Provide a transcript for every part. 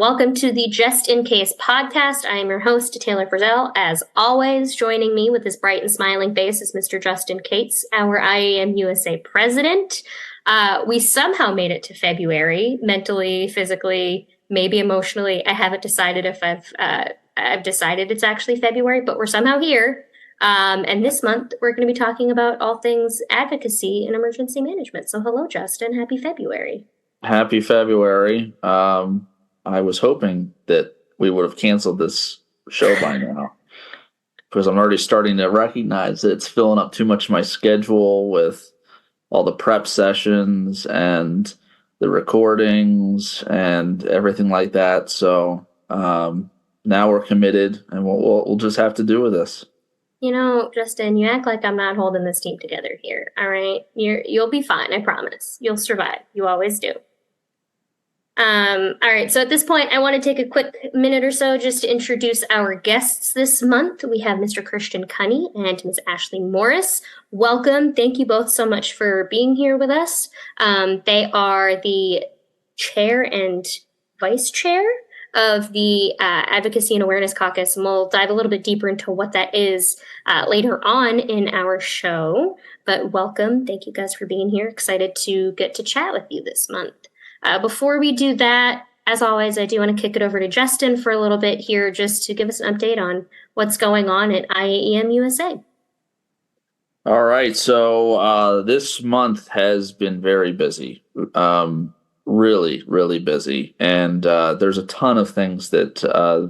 Welcome to the Just In Case podcast. I am your host, Taylor Frizzell. As always, joining me with his bright and smiling face is Mr. Justin Cates, our IAM USA president. We somehow made it to February, mentally, physically, maybe emotionally. I haven't decided if I've decided it's actually February, but we're somehow here. And this month, we're going to be talking about all things advocacy and emergency management. So hello, Justin. Happy February. Happy February. I was hoping that we would have canceled this show by now because I'm already starting to recognize that it's filling up too much of my schedule with all the prep sessions and the recordings and everything like that. So now we're committed, and we'll just have to do with this. You know, Justin, you act like I'm not holding this team together here. All right, you'll be fine. I promise. You'll survive. You always do. All right, so at this point, I want to take a quick minute or so just to introduce our guests this month. We have Mr. Christian Cunney and Ms. Ashley Morris. Welcome. Thank you both so much for being here with us. They are the chair and vice chair of the Advocacy and Awareness Caucus, and we'll dive a little bit deeper into what that is later on in our show. But welcome. Thank you guys for being here. Excited to get to chat with you this month. Before we do that, as always, I do want to kick it over to Justin for a little bit here just to give us an update on what's going on at IAM USA. All right. So this month has been very busy, really, really busy. And there's a ton of things that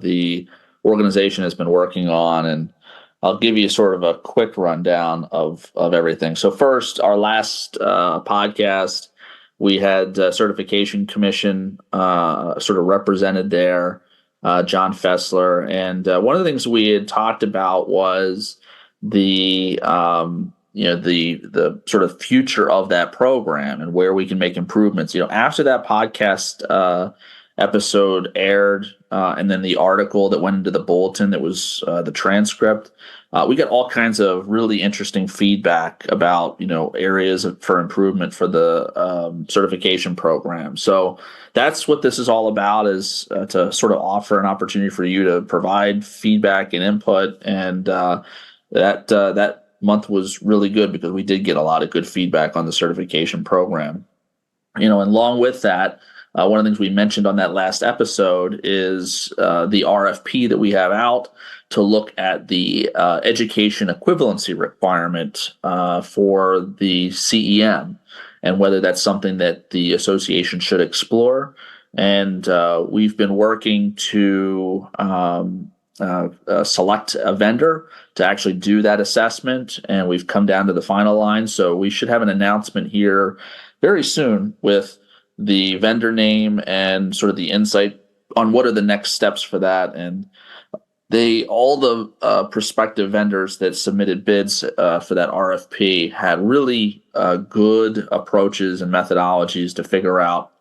the organization has been working on. And I'll give you sort of a quick rundown of everything. So first, our last podcast, we had Certification Commission sort of represented there, John Fessler. And one of the things we had talked about was the sort of future of that program and where we can make improvements. You know, after that podcast episode aired, and then the article that went into the bulletin that was the transcript, we got all kinds of really interesting feedback about, areas for improvement for the certification program. So that's what this is all about, is to sort of offer an opportunity for you to provide feedback and input. And that month was really good because we did get a lot of good feedback on the certification program. And along with that, one of the things we mentioned on that last episode is the RFP that we have out to look at the education equivalency requirement for the CEM and whether that's something that the association should explore. And we've been working to select a vendor to actually do that assessment, and we've come down to the final line. So we should have an announcement here very soon with the vendor name and sort of the insight on what are the next steps for that. And all the prospective vendors that submitted bids for that RFP had really good approaches and methodologies to figure out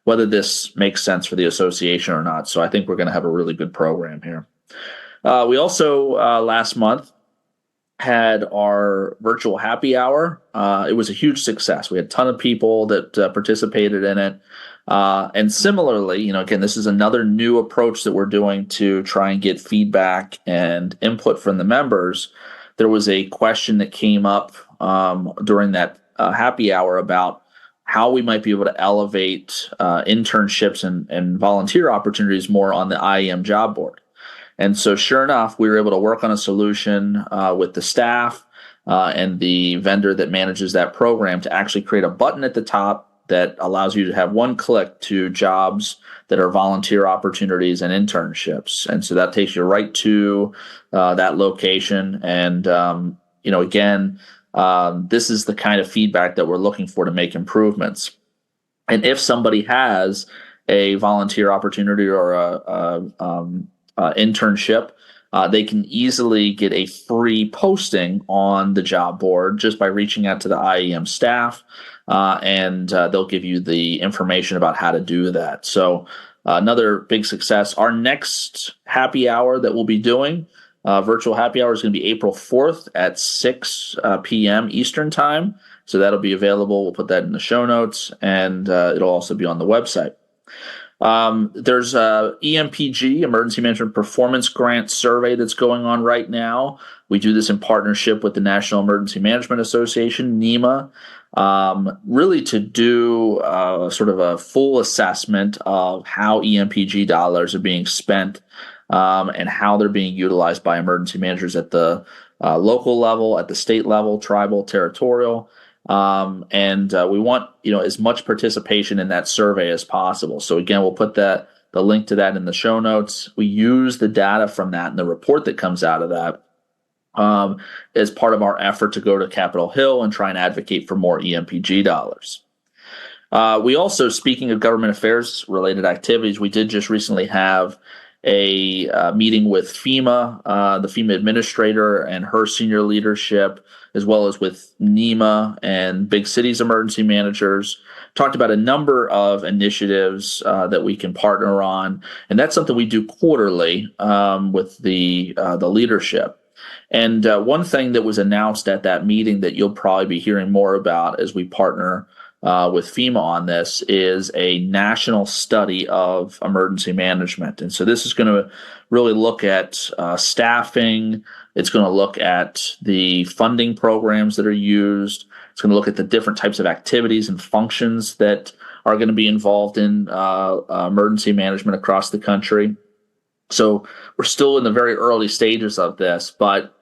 whether this makes sense for the association or not. So I think we're going to have a really good program here. We also last month had our virtual happy hour. It was a huge success. We had a ton of people that participated in it. And similarly, again, this is another new approach that we're doing to try and get feedback and input from the members. There was a question that came up during that happy hour about how we might be able to elevate internships and volunteer opportunities more on the IEM job board. And so sure enough, we were able to work on a solution with the staff and the vendor that manages that program to actually create a button at the top that allows you to have one click to jobs that are volunteer opportunities and internships. And so that takes you right to that location. And, again, this is the kind of feedback that we're looking for to make improvements. And if somebody has a volunteer opportunity or a internship, they can easily get a free posting on the job board just by reaching out to the IEM staff, and they'll give you the information about how to do that. So another big success. Our next happy hour that we'll be doing, virtual happy hour, is going to be April 4th at 6 p.m. Eastern time. So that'll be available. We'll put that in the show notes, and it'll also be on the website. There's a EMPG, Emergency Management Performance Grant Survey, that's going on right now. We do this in partnership with the National Emergency Management Association, NEMA, really to do sort of a full assessment of how EMPG dollars are being spent, and how they're being utilized by emergency managers at the local level, at the state level, tribal, territorial. And we want as much participation in that survey as possible. So again, we'll put the link to that in the show notes. We use the data from that and the report that comes out of that as part of our effort to go to Capitol Hill and try and advocate for more EMPG dollars. We also, speaking of government affairs related activities, we did just recently have a meeting with FEMA, the FEMA administrator and her senior leadership, as well as with NEMA and big cities emergency managers. Talked about a number of initiatives that we can partner on, and that's something we do quarterly with the leadership. And one thing that was announced at that meeting that you'll probably be hearing more about as we partner with FEMA on this is a national study of emergency management. And so this is going to really look at staffing. It's going to look at the funding programs that are used. It's going to look at the different types of activities and functions that are going to be involved in emergency management across the country. So we're still in the very early stages of this, but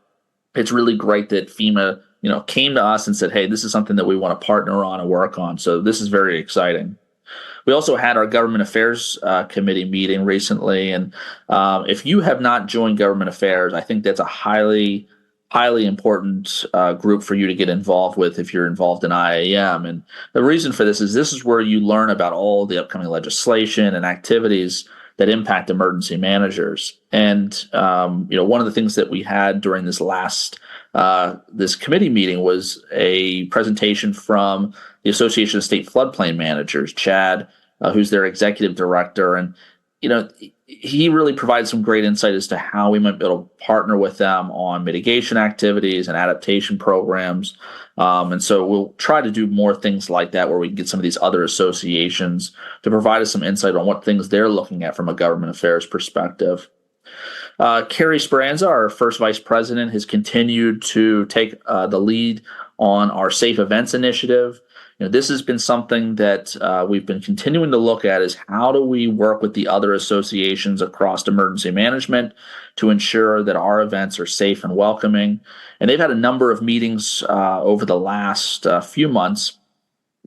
it's really great that FEMA came to us and said, hey, this is something that we want to partner on and work on. So this is very exciting. We also had our Government Affairs Committee meeting recently. And if you have not joined Government Affairs, I think that's a highly important group for you to get involved with if you're involved in IAM. And the reason for this is where you learn about all the upcoming legislation and activities that impact emergency managers. And one of the things that we had during this this committee meeting was a presentation from the Association of State Floodplain Managers, Chad, who's their executive director. And he really provided some great insight as to how we might be able to partner with them on mitigation activities and adaptation programs. And so we'll try to do more things like that, where we can get some of these other associations to provide us some insight on what things they're looking at from a government affairs perspective. Carrie Speranza, our first vice president, has continued to take the lead on our Safe Events initiative. This has been something that we've been continuing to look at, is how do we work with the other associations across emergency management to ensure that our events are safe and welcoming. And they've had a number of meetings over the last few months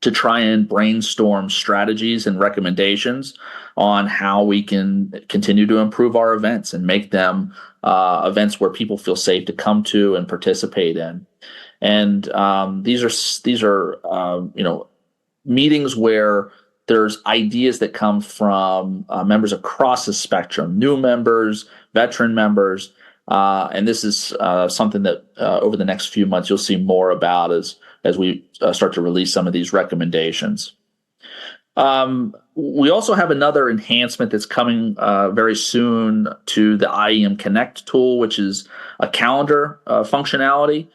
to try and brainstorm strategies and recommendations on how we can continue to improve our events and make them events where people feel safe to come to and participate in. And these are meetings where there's ideas that come from members across the spectrum, new members, veteran members, and this is something that over the next few months you'll see more about as we start to release some of these recommendations. We also have another enhancement that's coming very soon to the IEM Connect tool, which is a calendar functionality.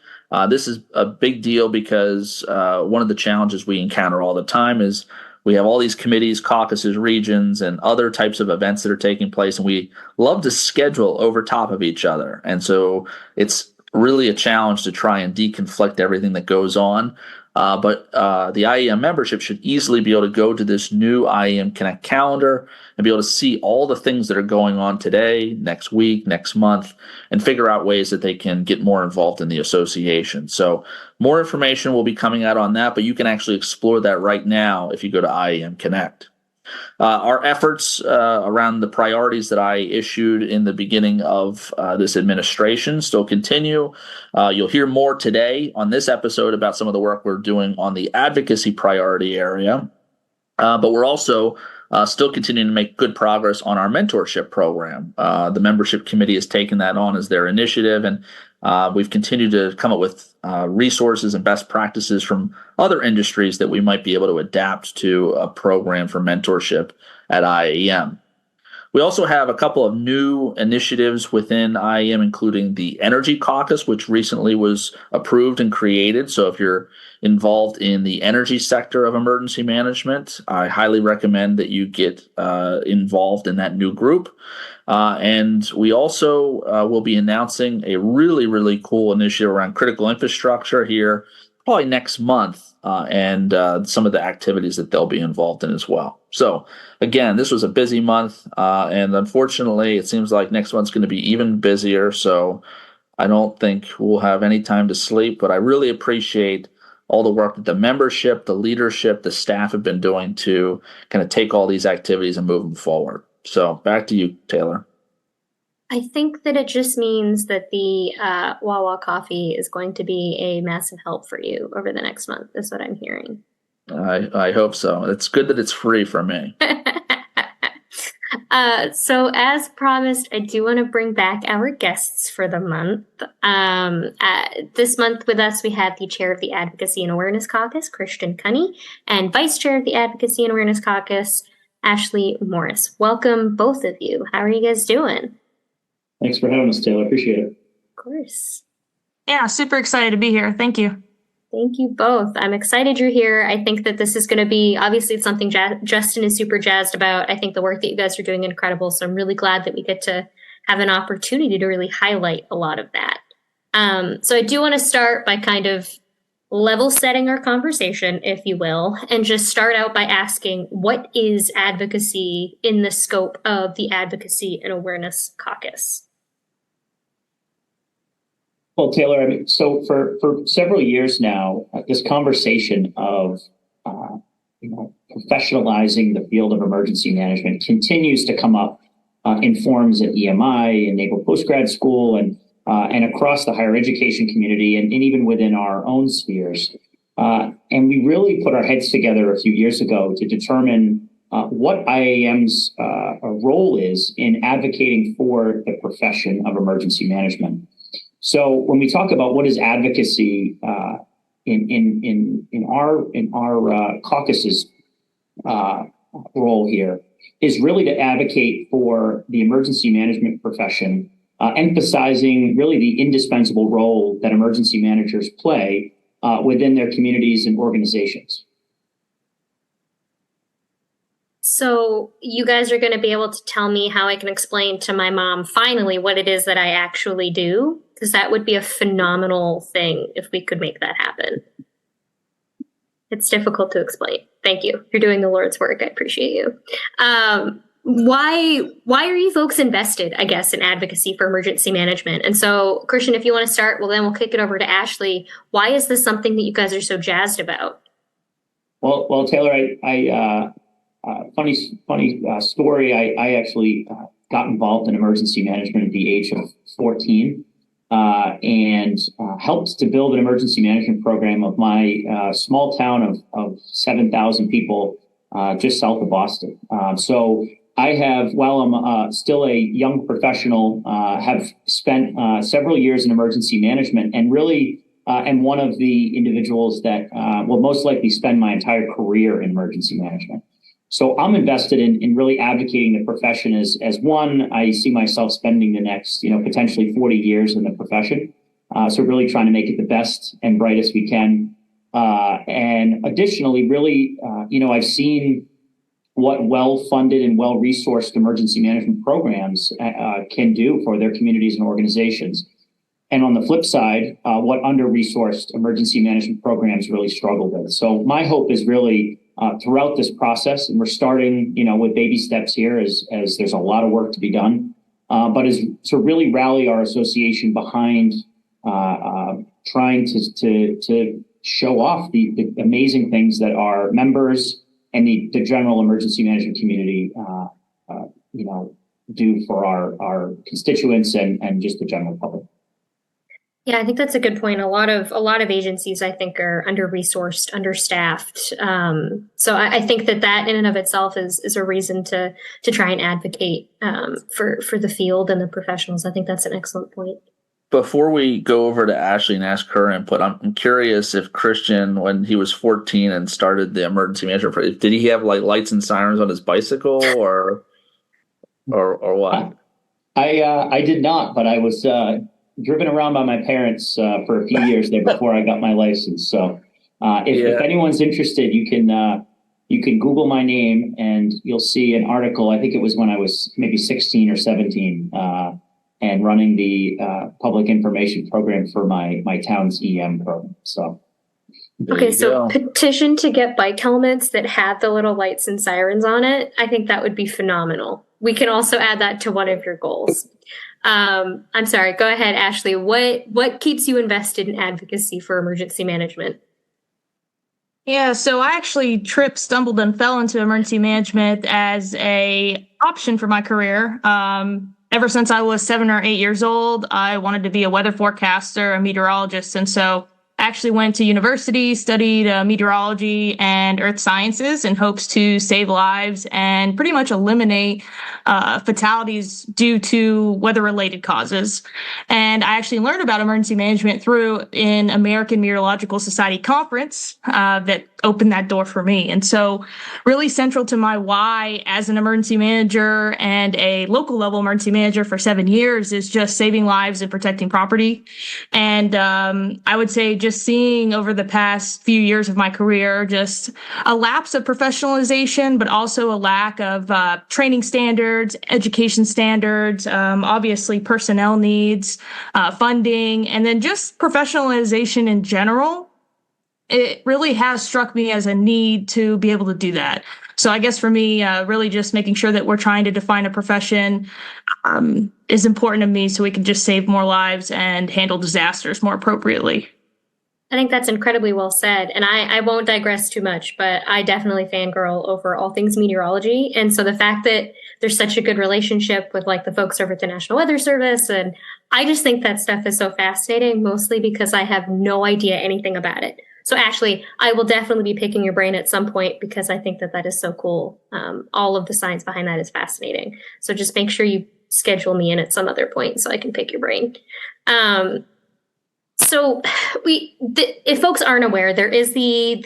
This is a big deal because one of the challenges we encounter all the time is we have all these committees, caucuses, regions, and other types of events that are taking place, and we love to schedule over top of each other. And so it's really a challenge to try and deconflict everything that goes on. But the IEM membership should easily be able to go to this new IEM Connect calendar and be able to see all the things that are going on today, next week, next month, and figure out ways that they can get more involved in the association. So more information will be coming out on that, but you can actually explore that right now if you go to IEM Connect. Our efforts around the priorities that I issued in the beginning of this administration still continue. You'll hear more today on this episode about some of the work we're doing on the advocacy priority area, but we're also still continuing to make good progress on our mentorship program. The membership committee has taken that on as their initiative, and we've continued to come up with resources and best practices from other industries that we might be able to adapt to a program for mentorship at IAM. We also have a couple of new initiatives within IEM, including the Energy Caucus, which recently was approved and created. So if you're involved in the energy sector of emergency management, I highly recommend that you get involved in that new group. And we also will be announcing a really, really cool initiative around critical infrastructure here probably next month, and some of the activities that they'll be involved in as well. So, again, this was a busy month, and unfortunately, it seems like next month's going to be even busier. So, I don't think we'll have any time to sleep, but I really appreciate all the work that the membership, the leadership, the staff have been doing to kind of take all these activities and move them forward. So, back to you, Taylor. I think that it just means that the Wawa coffee is going to be a massive help for you over the next month, is what I'm hearing. I hope so. It's good that it's free for me. So, as promised, I do want to bring back our guests for the month. This month with us, we have the chair of the Advocacy and Awareness Caucus, Christian Cunney, and vice chair of the Advocacy and Awareness Caucus, Ashley Morris. Welcome, both of you. How are you guys doing? Thanks for having us, Taylor. Appreciate it. Of course. Yeah, super excited to be here. Thank you. Thank you both. I'm excited you're here. I think that this is going to be, obviously, it's something Justin is super jazzed about. I think the work that you guys are doing is incredible. So I'm really glad that we get to have an opportunity to really highlight a lot of that. So I do want to start by kind of level setting our conversation, if you will, and just start out by asking, what is advocacy in the scope of the Advocacy and Awareness Caucus? Well, Taylor, I mean, so for several years now, this conversation of professionalizing the field of emergency management continues to come up in forums at EMI and Naval Postgrad School and across the higher education community and even within our own spheres. And we really put our heads together a few years ago to determine what IAM's role is in advocating for the profession of emergency management. So when we talk about what is advocacy in our caucus's role here is really to advocate for the emergency management profession, emphasizing really the indispensable role that emergency managers play within their communities and organizations. So you guys are going to be able to tell me how I can explain to my mom finally what it is that I actually do, because that would be a phenomenal thing if we could make that happen. It's difficult to explain. Thank you. You're doing the Lord's work. I appreciate you. Why are you folks invested, I guess, in advocacy for emergency management? And so, Christian, if you want to start, well, then we'll kick it over to Ashley. Why is this something that you guys are so jazzed about? Well, Taylor, funny story. I actually got involved in emergency management at the age of 14 and helped to build an emergency management program of my small town of 7,000 people just south of Boston. So I have, while I'm still a young professional, have spent several years in emergency management and really am one of the individuals that will most likely spend my entire career in emergency management. So I'm invested in really advocating the profession as one. I see myself spending the next, potentially 40 years in the profession. So really trying to make it the best and brightest we can. And additionally, really, I've seen what well-funded and well-resourced emergency management programs can do for their communities and organizations. And on the flip side, what under-resourced emergency management programs really struggle with. So my hope is really throughout this process, and we're starting, with baby steps here as there's a lot of work to be done, but is to really rally our association behind trying to show off the amazing things that our members and the general emergency management community, do for our constituents and just the general public. Yeah, I think that's a good point. A lot of agencies, I think, are under-resourced, understaffed. So I think that in and of itself is a reason to try and advocate for the field and the professionals. I think that's an excellent point. Before we go over to Ashley and ask her input, I'm curious if Christian, when he was 14 and started the emergency management, did he have like lights and sirens on his bicycle or? or what? I did not, but I was driven around by my parents for a few years there before I got my license. So if anyone's interested, you can Google my name and you'll see an article. I think it was when I was maybe 16 or 17 and running the public information program for my town's EM program. So. Okay, so petition to get bike helmets that have the little lights and sirens on it. I think that would be phenomenal. We can also add that to one of your goals. I'm sorry, go ahead, Ashley. What keeps you invested in advocacy for emergency management? Yeah, so I actually stumbled and fell into emergency management as a option for my career. Ever since I was 7 or 8 years old, I wanted to be a weather forecaster, a meteorologist, and so actually went to university, studied meteorology and earth sciences in hopes to save lives and pretty much eliminate fatalities due to weather-related causes. And I actually learned about emergency management through an American Meteorological Society conference that opened that door for me. And so really central to my why as an emergency manager and a local level emergency manager for 7 years is just saving lives and protecting property. And I would say just seeing over the past few years of my career, just a lapse of professionalization, but also a lack of training standards, education standards, obviously personnel needs, funding, and then just professionalization in general. It really has struck me as a need to be able to do that. So I guess for me, really just making sure that we're trying to define a profession is important to me so we can just save more lives and handle disasters more appropriately. I think that's incredibly well said. And I won't digress too much, but I definitely fangirl over all things meteorology. And so the fact that there's such a good relationship with like the folks over at the National Weather Service, and I just think that stuff is so fascinating, mostly because I have no idea anything about it. So Ashley, I will definitely be picking your brain at some point because I think that is so cool. All of the science behind that is fascinating. So just make sure you schedule me in at some other point so I can pick your brain. So if folks aren't aware, there is the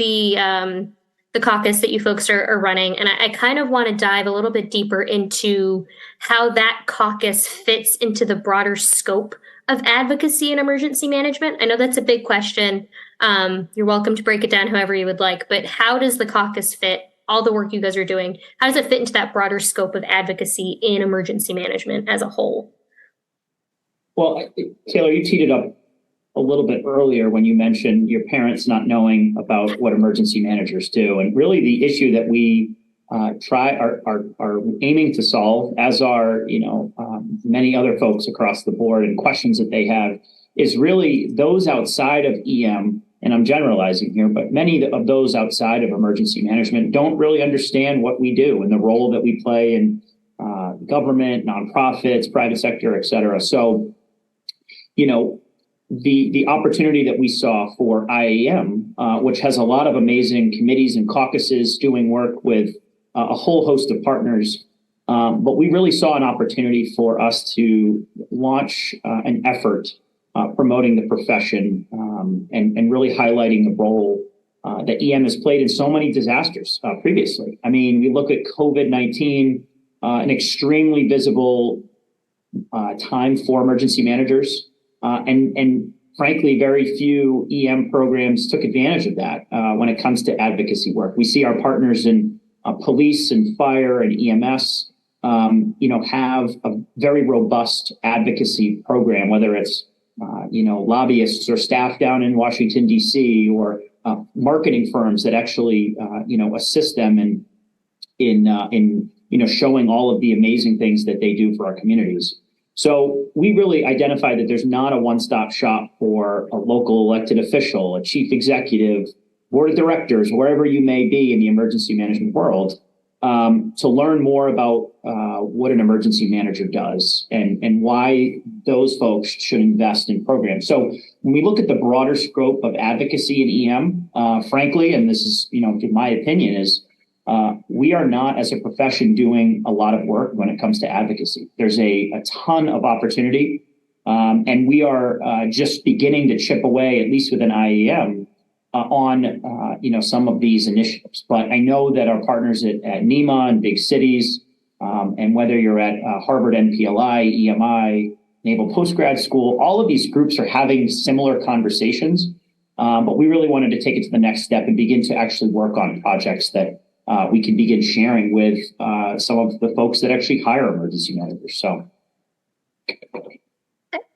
caucus that you folks are running, and I kind of want to dive a little bit deeper into how that caucus fits into the broader scope of advocacy and emergency management. I know that's a big question. You're welcome to break it down however you would like, but how does the caucus fit? All the work you guys are doing, how does it fit into that broader scope of advocacy in emergency management as a whole? Well, Taylor, you teed it up a little bit earlier when you mentioned your parents not knowing about what emergency managers do. And really the issue that we are aiming to solve, as are, many other folks across the board, and questions that they have, is really those outside of EM, and I'm generalizing here, but many of those outside of emergency management don't really understand what we do and the role that we play in government, nonprofits, private sector, et cetera. So, the opportunity that we saw for IAM, which has a lot of amazing committees and caucuses doing work with a whole host of partners, but we really saw an opportunity for us to launch an effort promoting the profession and really highlighting the role that EM has played in so many disasters previously. I mean, we look at COVID-19, an extremely visible time for emergency managers. And frankly, very few EM programs took advantage of that when it comes to advocacy work. We see our partners in police and fire and EMS, have a very robust advocacy program, whether it's, lobbyists or staff down in Washington, D.C., or marketing firms that actually, assist them in showing all of the amazing things that they do for our communities. So we really identify that there's not a one-stop shop for a local elected official, a chief executive, board of directors, wherever you may be in the emergency management world, to learn more about what an emergency manager does and why those folks should invest in programs. So when we look at the broader scope of advocacy in EM, frankly, and this is, in my opinion, is we are not, as a profession, doing a lot of work when it comes to advocacy. There's a ton of opportunity, and we are just beginning to chip away, at least within IAM, on some of these initiatives. But I know that our partners at NEMA and big cities And whether you're at Harvard NPLI, EMI, Naval Postgrad School, all of these groups are having similar conversations. But we really wanted to take it to the next step and begin to actually work on projects that we can begin sharing with some of the folks that actually hire emergency managers. So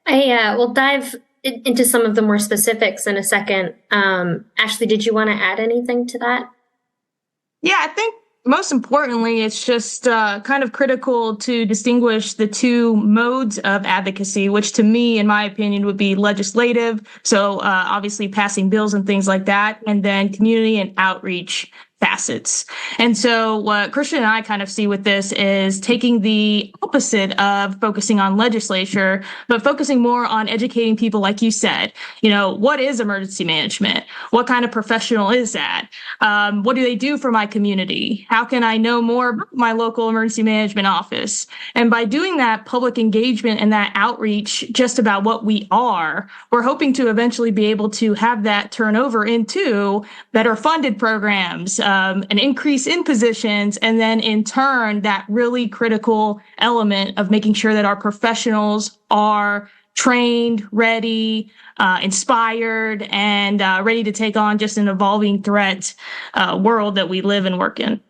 we'll dive into some of the more specifics in a second. Ashley, did you want to add anything to that? Yeah, I think most importantly, it's just kind of critical to distinguish the two modes of advocacy, which to me, in my opinion, would be legislative. So obviously passing bills and things like that, and then community and outreach facets. And so what Christian and I kind of see with this is taking the opposite of focusing on legislature, but focusing more on educating people, like you said, what is emergency management? What kind of professional is that? What do they do for my community? How can I know more about my local emergency management office? And by doing that public engagement and that outreach just about what we are, we're hoping to eventually be able to have that turn over into better funded programs, an increase in positions, and then in turn, that really critical element of making sure that our professionals are trained, ready, inspired, and ready to take on just an evolving threat world that we live and work in.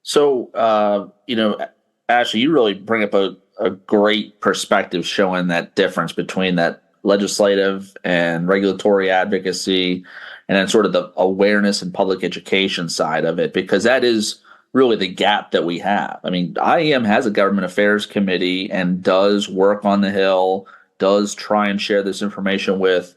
So, Ashley, you really bring up a great perspective showing that difference between that legislative and regulatory advocacy and then sort of the awareness and public education side of it, because that is really the gap that we have. I mean, IEM has a government affairs committee and does work on the Hill, does try and share this information with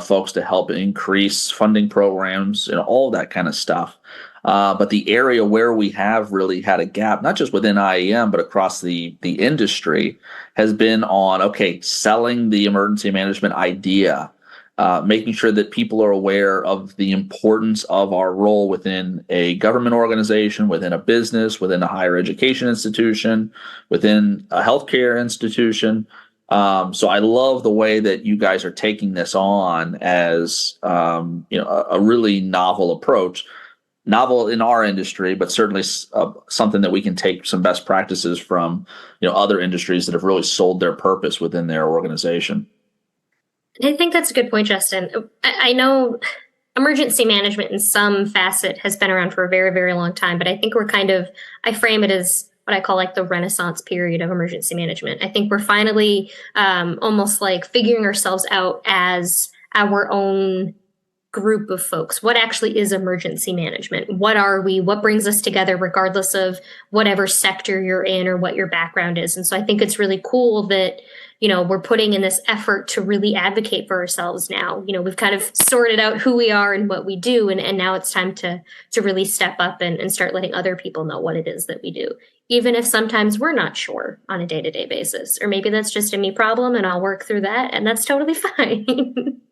folks to help increase funding programs and all that kind of stuff. But the area where we have really had a gap, not just within IEM, but across the industry, has been on, selling the emergency management idea, making sure that people are aware of the importance of our role within a government organization, within a business, within a higher education institution, within a healthcare institution. So I love the way that you guys are taking this on as a really novel approach. Novel in our industry, but certainly something that we can take some best practices from, other industries that have really sold their purpose within their organization. I think that's a good point, Justin. I know emergency management in some facet has been around for a very, very long time, but I think I frame it as what I call like the Renaissance period of emergency management. I think we're finally almost like figuring ourselves out as our own group of folks. What actually is emergency management? What are we? What brings us together regardless of whatever sector you're in or what your background is? And so I think it's really cool that, we're putting in this effort to really advocate for ourselves now. We've kind of sorted out who we are and what we do. And now it's time to really step up and start letting other people know what it is that we do, even if sometimes we're not sure on a day-to-day basis, or maybe that's just a me problem and I'll work through that. And that's totally fine.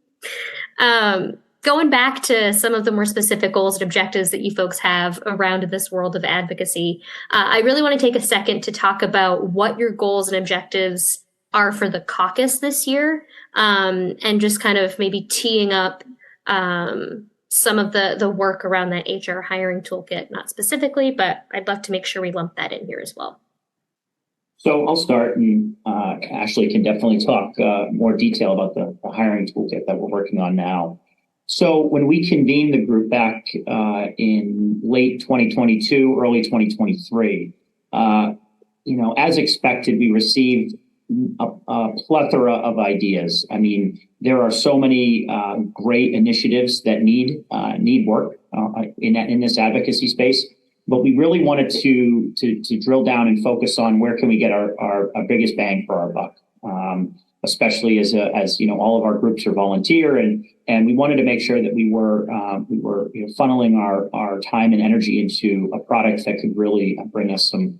Going back to some of the more specific goals and objectives that you folks have around this world of advocacy, I really want to take a second to talk about what your goals and objectives are for the caucus this year, and just kind of maybe teeing up some of the work around that HR hiring toolkit, not specifically, but I'd love to make sure we lump that in here as well. So I'll start, and Ashley can definitely talk more detail about the hiring toolkit that we're working on now. So when we convened the group back in late 2022, early 2023, as expected, we received a plethora of ideas. I mean, there are so many great initiatives that need work in this advocacy space, but we really wanted to drill down and focus on where can we get our biggest bang for our buck. Especially as all of our groups are volunteer, and we wanted to make sure that we were funneling our time and energy into a product that could really bring us some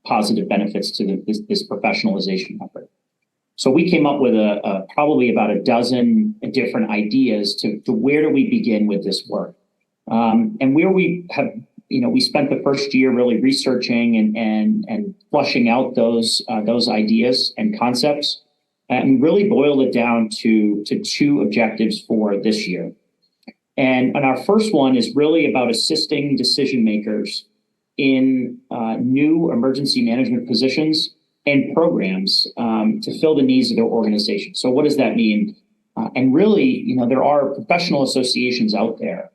positive benefits to this professionalization effort. So we came up with probably about a dozen different ideas to where do we begin with this work, and where we have. We spent the first year really researching and flushing out those ideas and concepts, and really boiled it down to two objectives for this year. And our first one is really about assisting decision makers in new emergency management positions and programs to fill the needs of their organization. So what does that mean? And really, there are professional associations out there,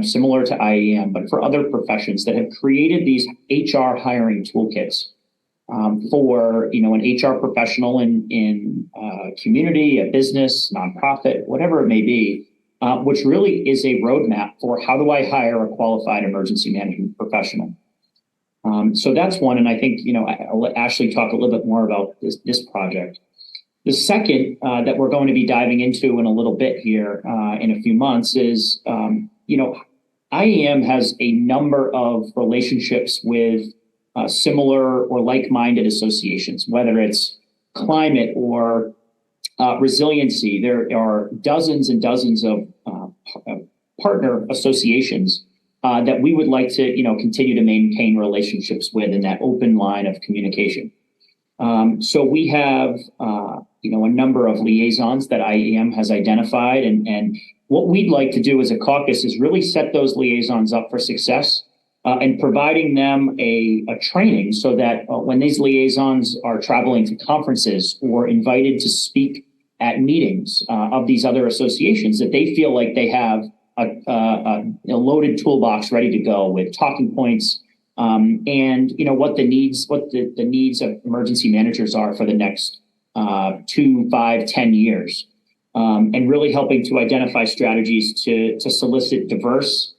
similar to IAM, but for other professions that have created these HR hiring toolkits for, an HR professional in community, a business, nonprofit, whatever it may be, which really is a roadmap for how do I hire a qualified emergency management professional. So that's one, and I think I'll let Ashley talk a little bit more about this project. The second that we're going to be diving into in a little bit here in a few months is, IAM has a number of relationships with similar or like-minded associations, whether it's climate or resiliency. There are dozens and dozens of partner associations that we would like to, continue to maintain relationships with in that open line of communication. So we have, a number of liaisons that IAM has identified, and what we'd like to do as a caucus is really set those liaisons up for success and providing them a training so that when these liaisons are traveling to conferences or invited to speak at meetings of these other associations, that they feel like they have a loaded toolbox ready to go with talking points and what the needs of emergency managers are for the next 2, 5, 10 years, and really helping to identify strategies to solicit diverse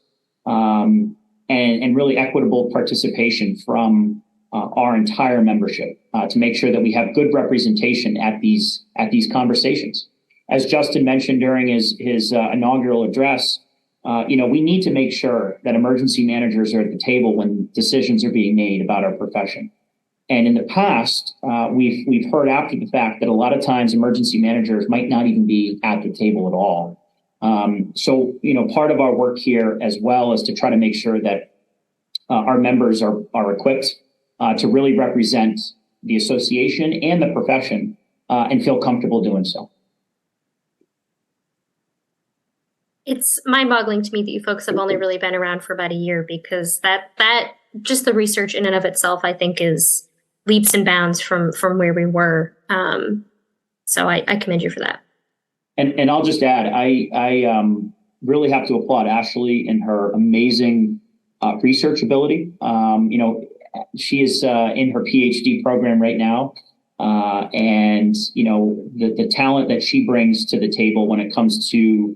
and really equitable participation from our entire membership to make sure that we have good representation at these conversations. As Justin mentioned during his inaugural address, we need to make sure that emergency managers are at the table when decisions are being made about our profession. And in the past, we've heard after the fact that a lot of times emergency managers might not even be at the table at all. So part of our work here as well is to try to make sure that our members are equipped to really represent the association and the profession and feel comfortable doing so. It's mind-boggling to me that you folks have only really been around for about a year, because that just the research in and of itself, I think, is leaps and bounds from where we were. So I commend you for that. And I'll just add, I really have to applaud Ashley and her amazing research ability. She is in her PhD program right now. And the talent that she brings to the table when it comes to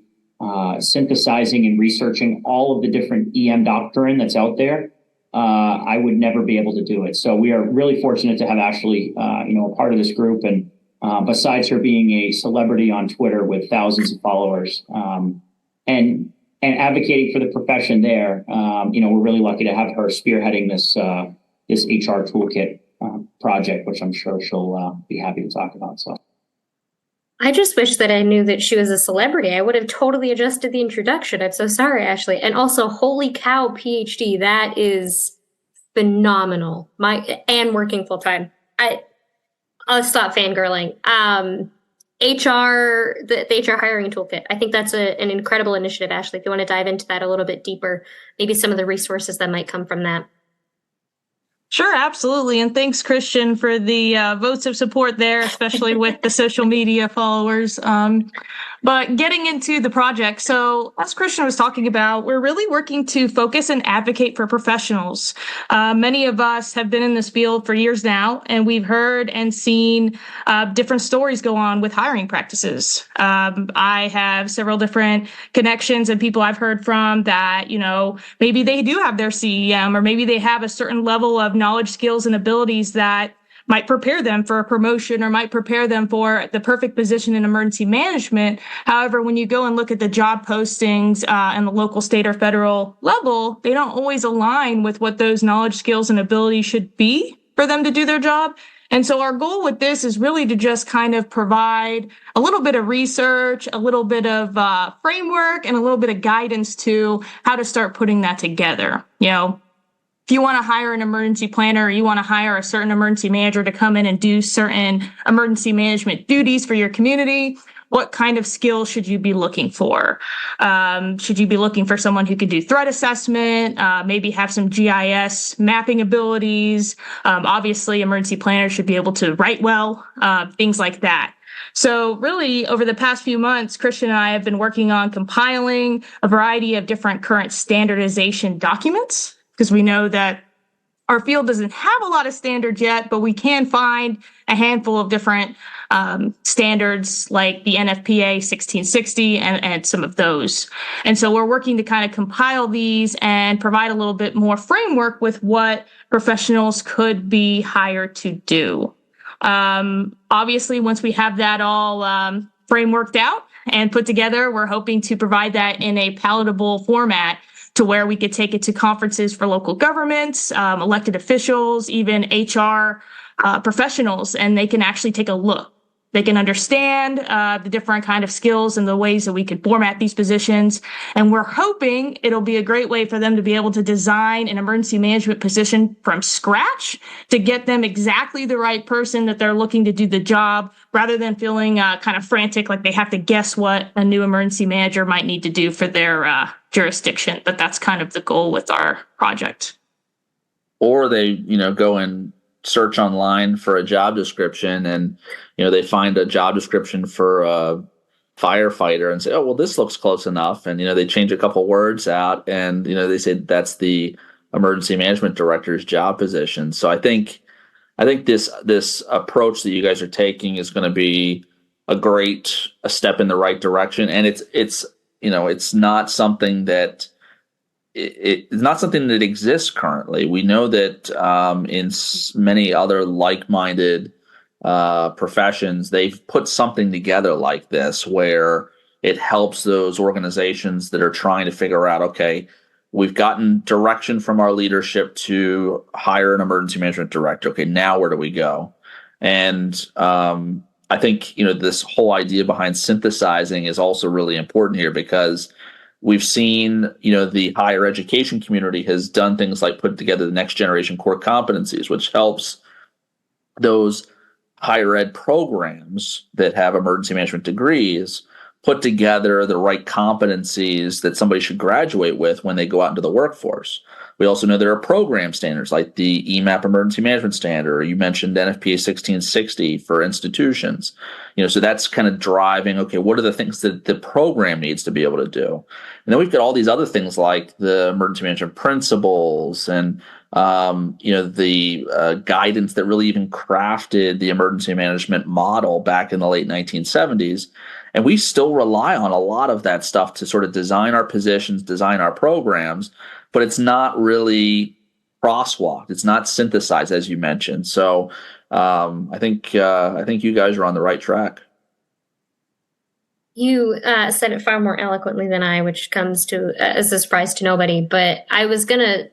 synthesizing and researching all of the different EM doctrine that's out there, I would never be able to do it. So we are really fortunate to have Ashley, a part of this group. And besides her being a celebrity on Twitter with thousands of followers, and advocating for the profession there, we're really lucky to have her spearheading this HR toolkit project, which I'm sure she'll be happy to talk about. So. I just wish that I knew that she was a celebrity. I would have totally adjusted the introduction. I'm so sorry, Ashley. And also, holy cow, PhD. That is phenomenal. And working full time. I'll stop fangirling. The HR hiring toolkit. I think that's an incredible initiative, Ashley. If you want to dive into that a little bit deeper, maybe some of the resources that might come from that. Sure, absolutely. And thanks, Christian, for the votes of support there, especially with the social media followers. But getting into the project, so as Christian was talking about, we're really working to focus and advocate for professionals. Many of us have been in this field for years now, and we've heard and seen different stories go on with hiring practices. I have several different connections and people I've heard from that, maybe they do have their CEM, or maybe they have a certain level of knowledge, skills, and abilities that might prepare them for a promotion or might prepare them for the perfect position in emergency management. However, when you go and look at the job postings in the local, state, or federal level, they don't always align with what those knowledge, skills, and abilities should be for them to do their job. And so our goal with this is really to just kind of provide a little bit of research, a little bit of framework, and a little bit of guidance to how to start putting that together. If you want to hire an emergency planner, or you want to hire a certain emergency manager to come in and do certain emergency management duties for your community, what kind of skills should you be looking for? Should you be looking for someone who can do threat assessment, maybe have some GIS mapping abilities? Obviously, emergency planners should be able to write well, things like that. So really, over the past few months, Christian and I have been working on compiling a variety of different current standardization documents, because we know that our field doesn't have a lot of standards yet, but we can find a handful of different standards like the NFPA 1660 and some of those. And so we're working to kind of compile these and provide a little bit more framework with what professionals could be hired to do. Obviously, once we have that all frameworked out and put together, we're hoping to provide that in a palatable format to where we could take it to conferences for local governments, elected officials, even HR professionals, and they can actually take a look. They can understand the different kind of skills and the ways that we could format these positions. And we're hoping it'll be a great way for them to be able to design an emergency management position from scratch to get them exactly the right person that they're looking to do the job, rather than feeling kind of frantic, like they have to guess what a new emergency manager might need to do for their jurisdiction. But that's kind of the goal with our project. Or they, go and search online for a job description, and they find a job description for a firefighter and say, oh, well, this looks close enough, and they change a couple words out, and they say that's the emergency management director's job position. So I think this approach that you guys are taking is going to be a step in the right direction, and it's not something that it's not something that exists currently. We know that in many other like-minded professions, they've put something together like this where it helps those organizations that are trying to figure out, okay, we've gotten direction from our leadership to hire an emergency management director. Okay, now where do we go? And I think this whole idea behind synthesizing is also really important here, because we've seen, the higher education community has done things like put together the next generation core competencies, which helps those higher ed programs that have emergency management degrees put together the right competencies that somebody should graduate with when they go out into the workforce. We also know there are program standards like the EMAP emergency management standard, or you mentioned NFPA 1660 for institutions. So that's kind of driving, okay, what are the things that the program needs to be able to do? And then we've got all these other things like the emergency management principles and the guidance that really even crafted the emergency management model back in the late 1970s. And we still rely on a lot of that stuff to sort of design our positions, design our programs, but it's not really crosswalked. It's not synthesized, as you mentioned. So I think you guys are on the right track. You said it far more eloquently than I, which comes to as a surprise to nobody. But I was going to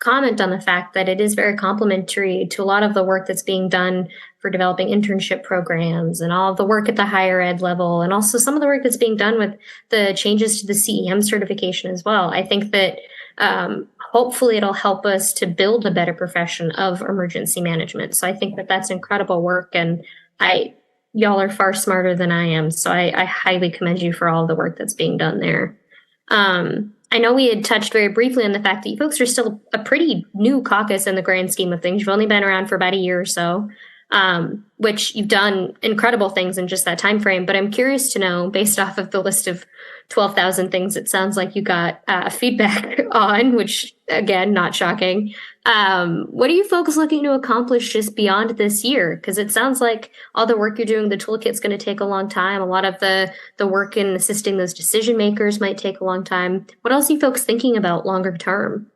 comment on the fact that it is very complementary to a lot of the work that's being done for developing internship programs and all of the work at the higher ed level, and also some of the work that's being done with the changes to the CEM certification as well. I think that hopefully it'll help us to build a better profession of emergency management. So I think that that's incredible work, and y'all are far smarter than I am. So I highly commend you for all the work that's being done there. I know we had touched very briefly on the fact that you folks are still a pretty new caucus in the grand scheme of things. You've only been around for about a year or so, which you've done incredible things in just that time frame. But I'm curious to know, based off of the list of 12,000 things it sounds like you got feedback on, which, again, not shocking. What are you folks looking to accomplish just beyond this year? Because it sounds like all the work you're doing, the toolkit's going to take a long time. A lot of the work in assisting those decision makers might take a long time. What else are you folks thinking about longer term?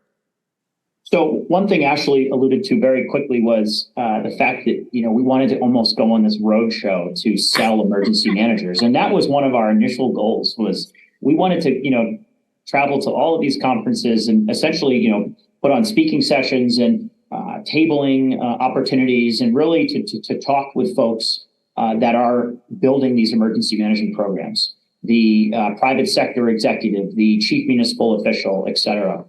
So one thing Ashley alluded to very quickly was the fact that, we wanted to almost go on this roadshow to sell emergency managers. And that was one of our initial goals. Was we wanted to, travel to all of these conferences and essentially, put on speaking sessions and tabling opportunities, and really to talk with folks that are building these emergency management programs, the private sector executive, the chief municipal official, et cetera.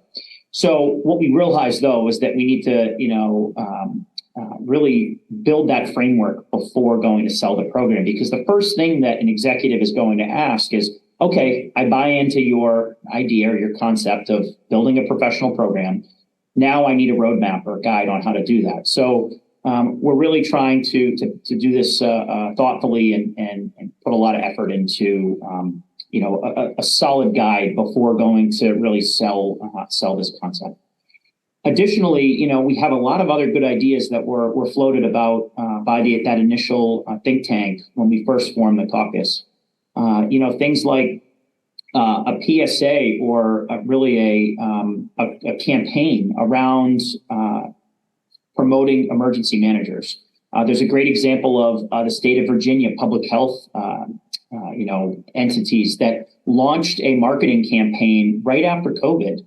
So what we realized, though, is that we need to, really build that framework before going to sell the program. Because the first thing that an executive is going to ask is, okay, I buy into your idea or your concept of building a professional program. Now I need a roadmap or a guide on how to do that. So we're really trying to do this thoughtfully and put a lot of effort into a solid guide before going to really sell this concept. Additionally, we have a lot of other good ideas that were floated about by that initial think tank when we first formed the caucus. Things like a PSA or really a campaign around promoting emergency managers. There's a great example of the state of Virginia public health entities that launched a marketing campaign right after COVID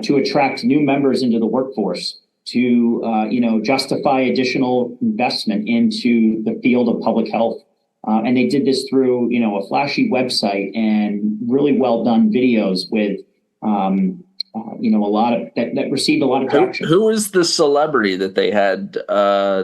to attract new members into the workforce, to justify additional investment into the field of public health. And they did this through a flashy website and really well done videos with a lot of that received a lot of traction. Who is the celebrity that they had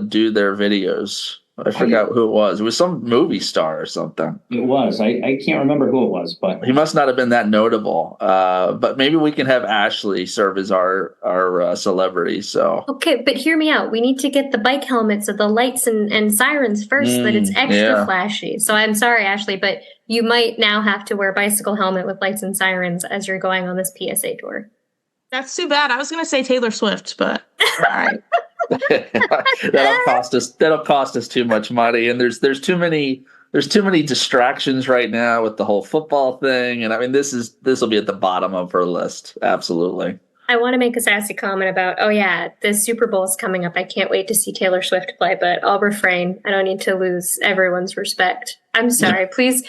do their videos? I forgot who it was. It was some movie star or something. It was. I can't remember who it was, but he must not have been that notable. But maybe we can have Ashley serve as our celebrity. So okay, but hear me out. We need to get the bike helmets of the lights and sirens first, so that it's extra flashy. So I'm sorry, Ashley, but you might now have to wear a bicycle helmet with lights and sirens as you're going on this PSA tour. That's too bad. I was going to say Taylor Swift, but all right. That'll cost us too much money, and there's too many distractions right now with the whole football thing, and I mean this will be at the bottom of her list. Absolutely. I want to make a sassy comment about, the Super Bowl is coming up. I can't wait to see Taylor Swift play, but I'll refrain. I don't need to lose everyone's respect. I'm sorry. Please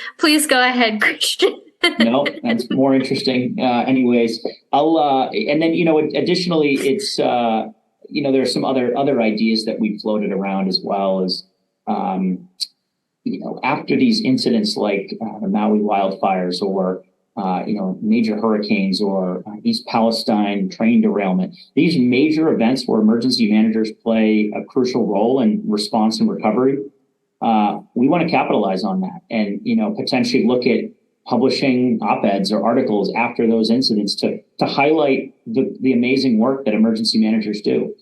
go ahead, Christian. No, that's more interesting. Anyways, I'll and then additionally, it's there are some other ideas that we floated around as well as after these incidents like the Maui wildfires or major hurricanes or East Palestine train derailment. These major events where emergency managers play a crucial role in response and recovery. We want to capitalize on that and potentially look at publishing op-eds or articles after those incidents to highlight the amazing work that emergency managers do.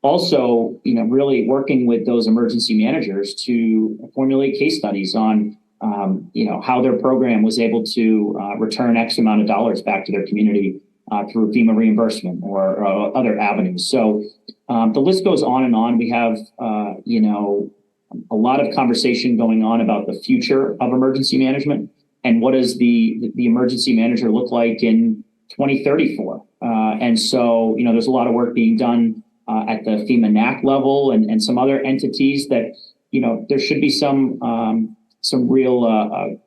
Also, really working with those emergency managers to formulate case studies on, how their program was able to return X amount of dollars back to their community through FEMA reimbursement or other avenues. So the list goes on and on. We have, a lot of conversation going on about the future of emergency management. And what does the emergency manager look like in 2034? And so, there's a lot of work being done at the FEMA NAC level and some other entities that, there should be some real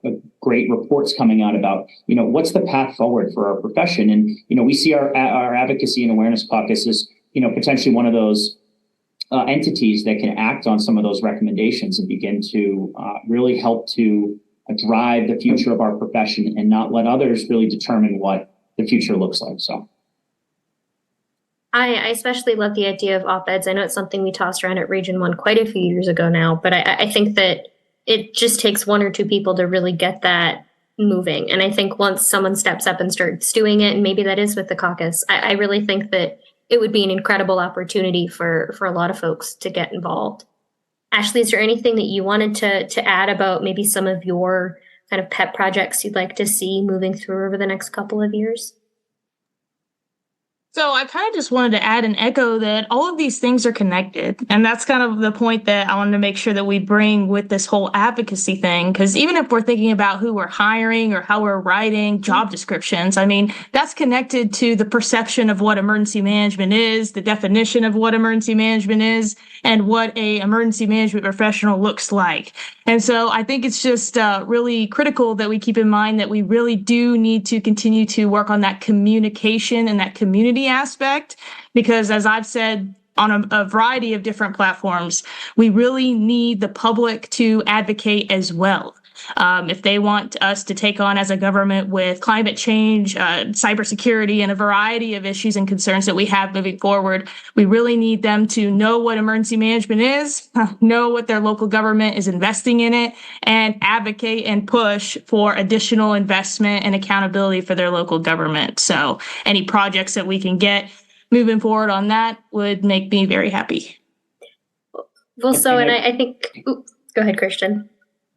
great reports coming out about, what's the path forward for our profession? And, we see our advocacy and awareness caucus as, potentially one of those entities that can act on some of those recommendations and begin to really help to drive the future of our profession and not let others really determine what the future looks like. So I especially love the idea of op-eds. I know it's something we tossed around at Region 1 quite a few years ago now, but I think that it just takes one or two people to really get that moving. And I think once someone steps up and starts doing it, and maybe that is with the caucus, I really think that it would be an incredible opportunity for a lot of folks to get involved. Ashley, is there anything that you wanted to add about maybe some of your kind of pet projects you'd like to see moving through over the next couple of years? So I kind of just wanted to add and echo that all of these things are connected. And that's kind of the point that I wanted to make sure that we bring with this whole advocacy thing. Because even if we're thinking about who we're hiring or how we're writing job descriptions, I mean, that's connected to the perception of what emergency management is, the definition of what emergency management is, and what a emergency management professional looks like. And so I think it's just really critical that we keep in mind that we really do need to continue to work on that communication and that community aspect, because as I've said on a variety of different platforms, we really need the public to advocate as well. If they want us to take on as a government with climate change, cybersecurity, and a variety of issues and concerns that we have moving forward, we really need them to know what emergency management is, know what their local government is investing in it, and advocate and push for additional investment and accountability for their local government. So any projects that we can get moving forward on that would make me very happy. Well, so, and I think, go ahead, Christian.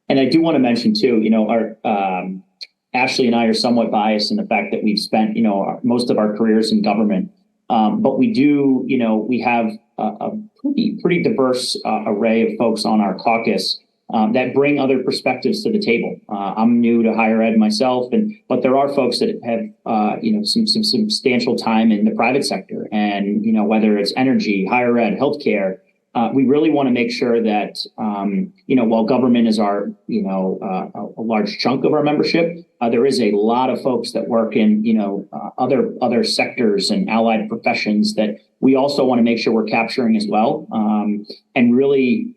And I do want to mention too, our Ashley and I are somewhat biased in the fact that we've spent, most of our careers in government. But we do, we have a pretty diverse array of folks on our caucus that bring other perspectives to the table. I'm new to higher ed myself, but there are folks that have, some substantial time in the private sector, and whether it's energy, higher ed, healthcare. We really want to make sure that, while government is our, a large chunk of our membership, there is a lot of folks that work in, other sectors and allied professions that we also want to make sure we're capturing as well. And really,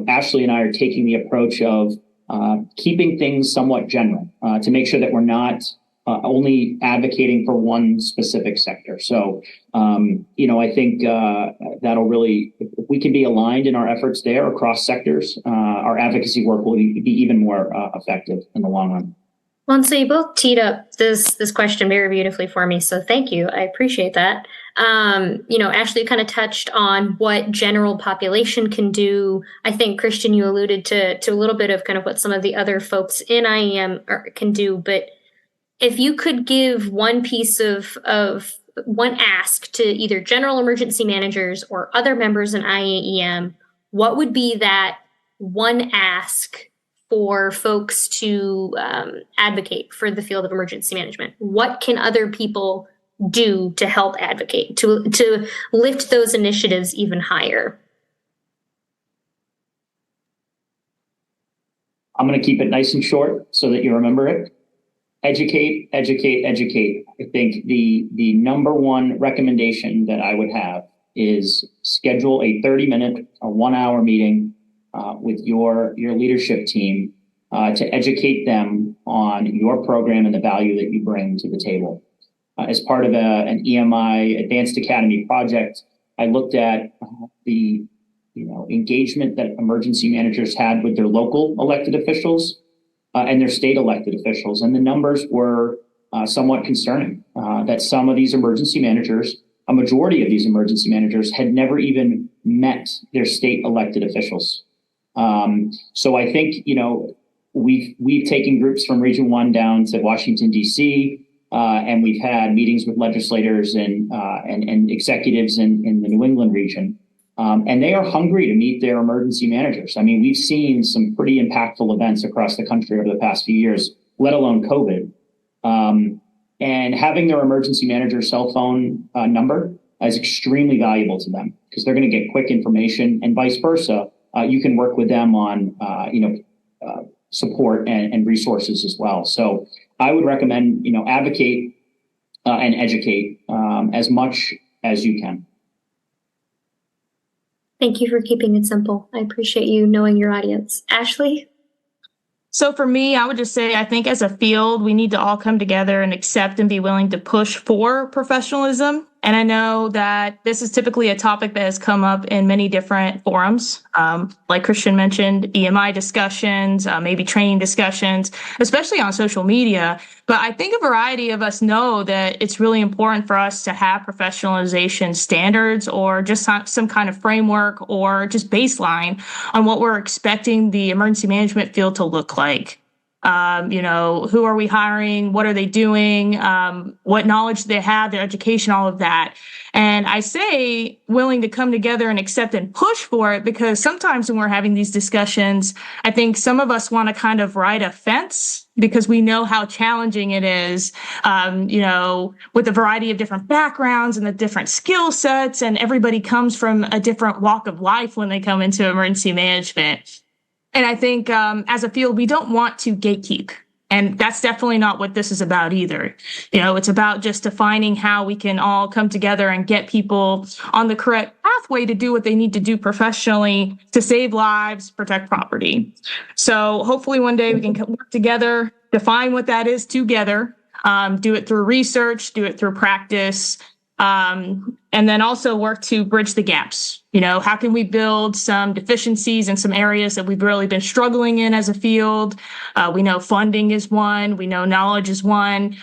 Ashley and I are taking the approach of keeping things somewhat general to make sure that we're not only advocating for one specific sector. So, I think that'll really, if we can be aligned in our efforts there across sectors, our advocacy work will be even more effective in the long run. Well, and so you both teed up this question very beautifully for me. So thank you. I appreciate that. Ashley, you kind of touched on what general population can do. I think, Christian, you alluded to a little bit of kind of what some of the other folks in IEM can do. But if you could give one piece of one ask to either general emergency managers or other members in IAEM, what would be that one ask for folks to advocate for the field of emergency management? What can other people do to help advocate, to lift those initiatives even higher? I'm going to keep it nice and short so that you remember it. Educate, educate, educate. I think the number one recommendation that I would have is schedule a 30-minute or 1-hour meeting with your leadership team to educate them on your program and the value that you bring to the table. As part of an EMI Advanced Academy project, I looked at the engagement that emergency managers had with their local elected officials and their state elected officials. And the numbers were somewhat concerning, that some of these emergency managers, a majority of these emergency managers, had never even met their state elected officials. So I think, we've taken groups from Region 1 down to Washington, D.C., and we've had meetings with legislators and executives in the New England region. And they are hungry to meet their emergency managers. I mean, we've seen some pretty impactful events across the country over the past few years, let alone COVID. And having their emergency manager cell phone number is extremely valuable to them because they're going to get quick information, and vice versa. You can work with them on, support and resources as well. So I would recommend, advocate and educate as much as you can. Thank you for keeping it simple. I appreciate you knowing your audience. Ashley? So for me, I would just say, I think as a field, we need to all come together and accept and be willing to push for professionalism. And I know that this is typically a topic that has come up in many different forums, like Christian mentioned, EMI discussions, maybe training discussions, especially on social media. But I think a variety of us know that it's really important for us to have professionalization standards or just some kind of framework or just baseline on what we're expecting the emergency management field to look like. Who are we hiring? What are they doing? What knowledge do they have, their education, all of that. And I say willing to come together and accept and push for it because sometimes when we're having these discussions, I think some of us want to kind of ride a fence because we know how challenging it is, with a variety of different backgrounds and the different skill sets, and everybody comes from a different walk of life when they come into emergency management. And I think as a field, we don't want to gatekeep And that's definitely not what this is about either. It's about just defining how we can all come together and get people on the correct pathway to do what they need to do professionally to save lives, protect property. So hopefully one day we can work together, define what that is together, do it through research, do it through practice, and then also work to bridge the gaps. How can we build some deficiencies in some areas that we've really been struggling in as a field? We know funding is one. We know knowledge is one.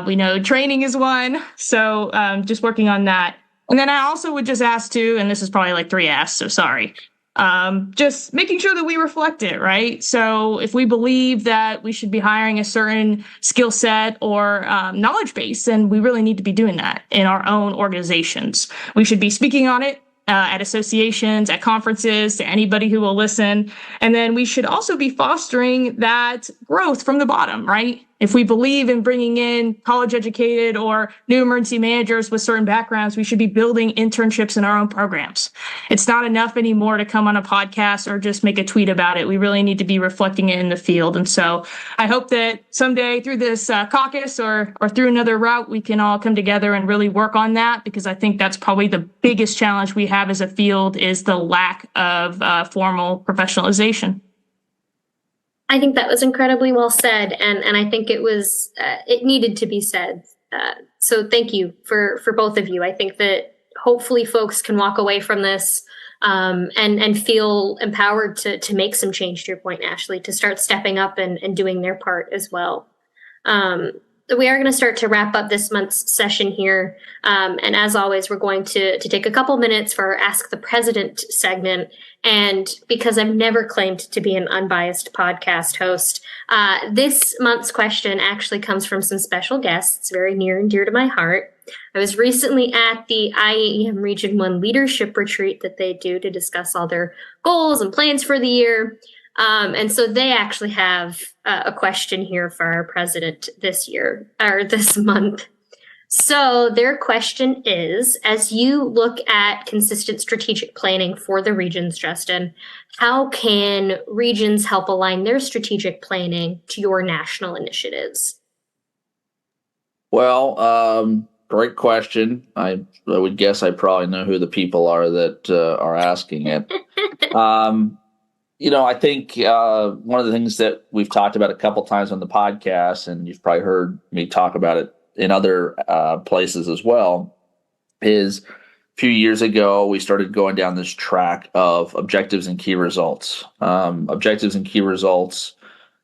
We know training is one. So just working on that. And then I also would just ask too, and this is probably like 3 asks, so sorry. Just making sure that we reflect it, right? So if we believe that we should be hiring a certain skill set or knowledge base, then we really need to be doing that in our own organizations. We should be speaking on it at associations, at conferences, to anybody who will listen. And then we should also be fostering that growth from the bottom, right? If we believe in bringing in college educated or new emergency managers with certain backgrounds, we should be building internships in our own programs. It's not enough anymore to come on a podcast or just make a tweet about it. We really need to be reflecting it in the field. And so I hope that someday through this caucus or through another route, we can all come together and really work on that, because I think that's probably the biggest challenge we have as a field is the lack of formal professionalization. I think that was incredibly well said, and I think it needed to be said. So thank you for both of you. I think that hopefully folks can walk away from this and feel empowered to make some change, to your point, Ashley, to start stepping up and doing their part as well. We are going to start to wrap up this month's session here. And as always, we're going to take a couple minutes for our Ask the President segment. And because I've never claimed to be an unbiased podcast host, this month's question actually comes from some special guests, very near and dear to my heart. I was recently at the IAEM Region 1 Leadership Retreat that they do to discuss all their goals and plans for the year. And so they actually have a question here for our president this year, or this month. So their question is, as you look at consistent strategic planning for the regions, Justin, how can regions help align their strategic planning to your national initiatives? Well, great question. I would guess I probably know who the people are that are asking it. I think one of the things that we've talked about a couple times on the podcast, and you've probably heard me talk about it in other places as well, is a few years ago, we started going down this track of objectives and key results. Objectives and key results,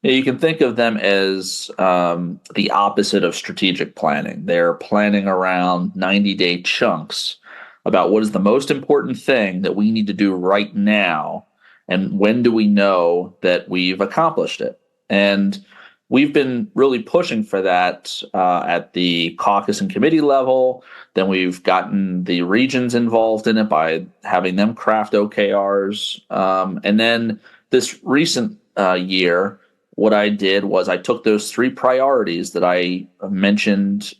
you can think of them as the opposite of strategic planning. They're planning around 90-day chunks about what is the most important thing that we need to do right now, and when do we know that we've accomplished it. And we've been really pushing for that at the caucus and committee level. Then we've gotten the regions involved in it by having them craft OKRs. And then this recent year, what I did was I took those 3 priorities that I mentioned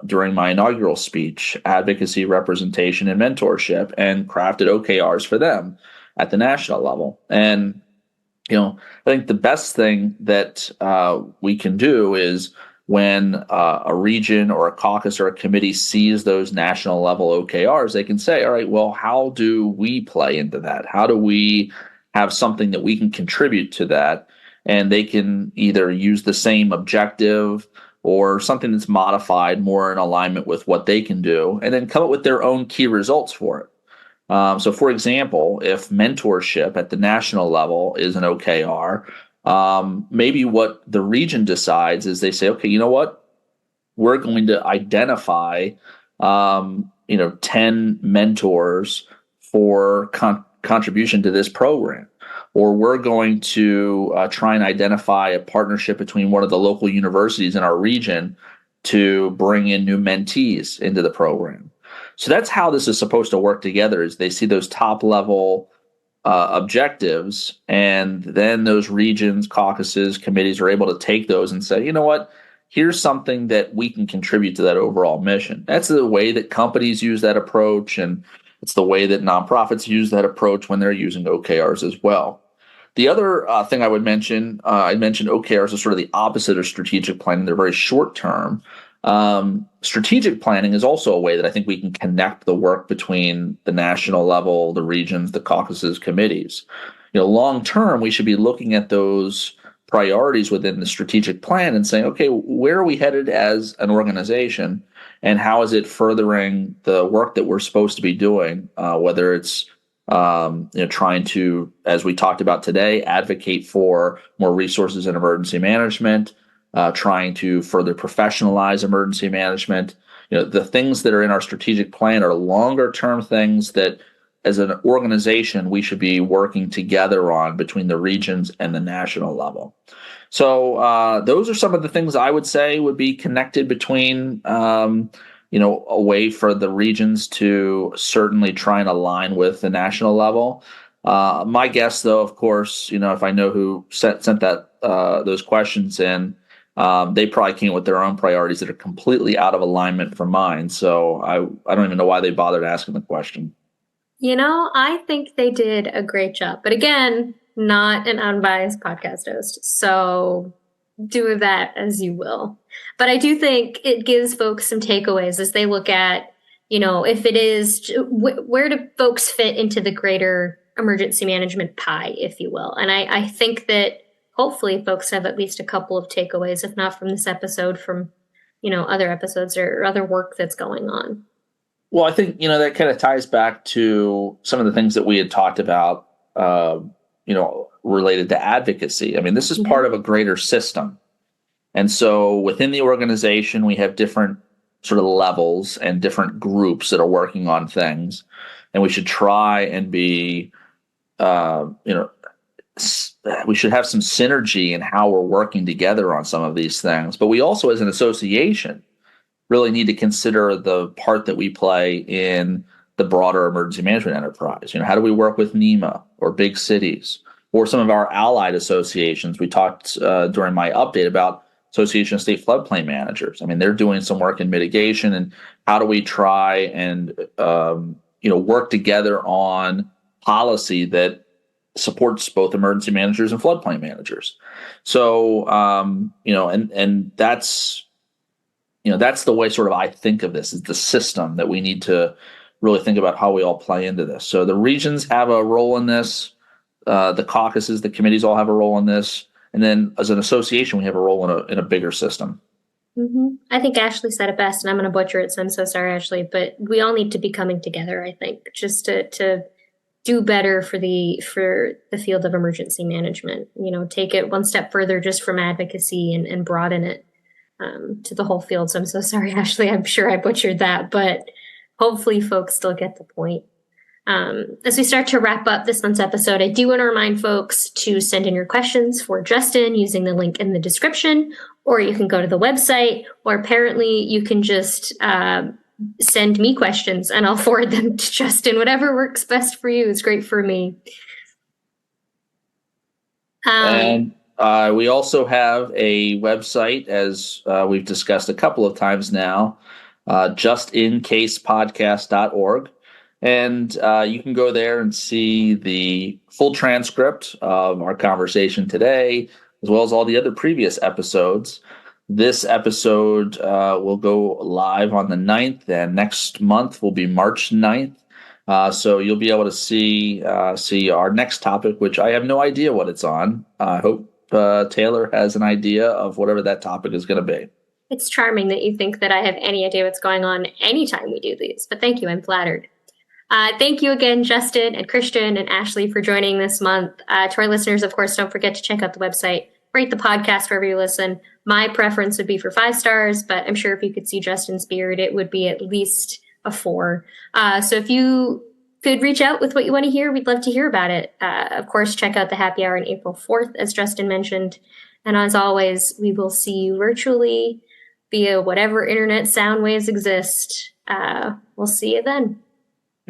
during my inaugural speech, advocacy, representation, and mentorship, and crafted OKRs for them at the national level. And I think the best thing that we can do is when a region or a caucus or a committee sees those national level OKRs, they can say, all right, well, how do we play into that? How do we have something that we can contribute to that? And they can either use the same objective or something that's modified more in alignment with what they can do, and then come up with their own key results for it. So, for example, if mentorship at the national level is an OKR, maybe what the region decides is they say, okay, you know what? We're going to identify, 10 mentors for contribution to this program. Or we're going to try and identify a partnership between one of the local universities in our region to bring in new mentees into the program. So that's how this is supposed to work together, is they see those top level objectives, and then those regions, caucuses, committees are able to take those and say, you know what, here's something that we can contribute to that overall mission. That's the way that companies use that approach, and it's the way that nonprofits use that approach when they're using OKRs as well. The other thing I would mention, I mentioned OKRs as sort of the opposite of strategic planning. They're very short term. Strategic planning is also a way that I think we can connect the work between the national level, the regions, the caucuses, committees. Long term, we should be looking at those priorities within the strategic plan and saying, okay, where are we headed as an organization, and how is it furthering the work that we're supposed to be doing, whether it's trying to, as we talked about today, advocate for more resources in emergency management, trying to further professionalize emergency management. The things that are in our strategic plan are longer term things that, as an organization, we should be working together on between the regions and the national level. So those are some of the things I would say would be connected between, a way for the regions to certainly try and align with the national level. My guess, though, of course, if I know who sent that those questions in, they probably came with their own priorities that are completely out of alignment from mine. So I don't even know why they bothered asking the question. I think they did a great job. But again, not an unbiased podcast host. So do with that as you will. But I do think it gives folks some takeaways as they look at, if it is, where do folks fit into the greater emergency management pie, if you will. And I think that hopefully folks have at least a couple of takeaways, if not from this episode, from, other episodes or other work that's going on. Well, I think, that kind of ties back to some of the things that we had talked about, related to advocacy. I mean, this is part of a greater system. And so within the organization, we have different sort of levels and different groups that are working on things. And we should try and be, we should have some synergy in how we're working together on some of these things. But we also, as an association, really need to consider the part that we play in the broader emergency management enterprise. How do we work with NEMA or big cities or some of our allied associations? We talked during my update about Association of State Floodplain Managers. I mean, they're doing some work in mitigation, and how do we try and work together on policy that supports both emergency managers and floodplain managers. So and that's that's the way sort of I think of this, is the system that we need to really think about how we all play into this. So the regions have a role in this. The caucuses, the committees all have a role in this. And then as an association, we have a role in a bigger system. Mm-hmm. I think Ashley said it best, and I'm going to butcher it, so I'm so sorry, Ashley. But we all need to be coming together, I think, just to do better for the field of emergency management. Take it one step further just from advocacy and broaden it to the whole field. So I'm so sorry, Ashley. I'm sure I butchered that, but hopefully folks still get the point. As we start to wrap up this month's episode, I do want to remind folks to send in your questions for Justin using the link in the description, or you can go to the website, or apparently you can just send me questions and I'll forward them to Justin. Whatever works best for you is great for me. And we also have a website, as we've discussed a couple of times now, justincasepodcast.org. And you can go there and see the full transcript of our conversation today, as well as all the other previous episodes. This episode will go live on the 9th, and next month will be March 9th. So you'll be able to see our next topic, which I have no idea what it's on. I hope Taylor has an idea of whatever that topic is going to be. It's charming that you think that I have any idea what's going on anytime we do these, but thank you. I'm flattered. Thank you again, Justin and Christian and Ashley, for joining this month. To our listeners, of course, don't forget to check out the website, rate the podcast wherever you listen. My preference would be for 5 stars, but I'm sure if you could see Justin's beard, it would be at least a 4. So if you could reach out with what you want to hear, we'd love to hear about it. Of course, check out the happy hour on April 4th, as Justin mentioned. And as always, we will see you virtually via whatever internet sound waves exist. We'll see you then.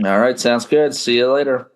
All right. Sounds good. See you later.